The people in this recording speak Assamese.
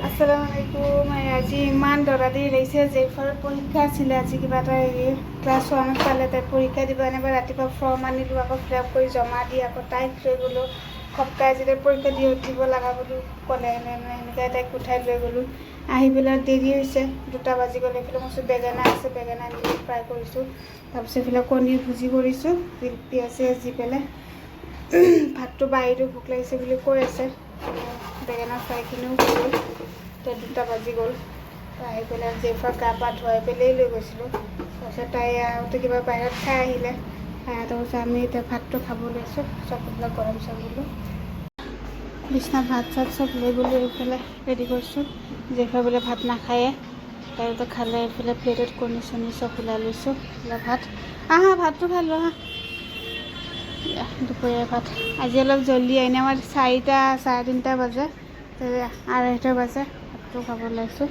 আসসালামু আলাইকুম। আজি ইমান দৌৰা-দৌৰি লাগিছে। জেফাৰৰ পৰীক্ষা আছিলে আজি, কিবা এটা ক্লাছ 1ত পালে তাই পৰীক্ষা দিব আনিব। ৰাতিপুৱা ফৰ্ম আনিলোঁ, আকৌ ফিল আপ কৰি জমা দি আকৌ তাইক লৈ গ'লোঁ। সপ্তাহে যেতিয়া পৰীক্ষা দি উঠিব লগা বুলি ক'লে সেনেকৈ তাইক উঠাই লৈ গ'লোঁ। আহি পেলাই দেৰি হৈছে, 2টা বাজি গ'ল। এইফালে মই বেঙেনা আছে, বেঙেনা আনি ফ্ৰাই কৰিছোঁ। তাৰপিছত এইফালে কণীৰ ভুজি কৰিছোঁ, পিঁয়াজ চিয়াজ দি পেলাই। ভাতটো বাঢ়িটো ভোক লাগিছে বুলি কৈ আছে। বেঙেনা ফ্ৰাইখিনিও কৰিলোঁ। এতিয়া 2টা বাজি গ'ল। আহি পেলাই জেফাৰ গা পা ধুৱাই পেলাই লৈ গৈছিলোঁ। তাৰপিছত তাই আহোঁতে কিবা বাহিৰত খাই আহিলে। তাৰপিছত আমি এতিয়া ভাতটো খাব লৈছোঁ। চব এইবিলাক গৰম চাউল বিছনা ভাত চাত চব লৈ গ'লোঁ। এইফালে ৰেডি কৰিছোঁ। জেফাৰ বোলে ভাত নাখায়ে, তাইতো খালে। এইফালে প্লেটত কণী চণী চব ওলাই লৈছোঁ। এইফালে ভাত ভাতটো খাই লোৱা দুপৰীয়া ভাত আজি অলপ জল্দি আইনে। আমাৰ 4টা 3:30 বাজে, 2:30 বাজে। ভাতটো খাব ওলাইছোঁ।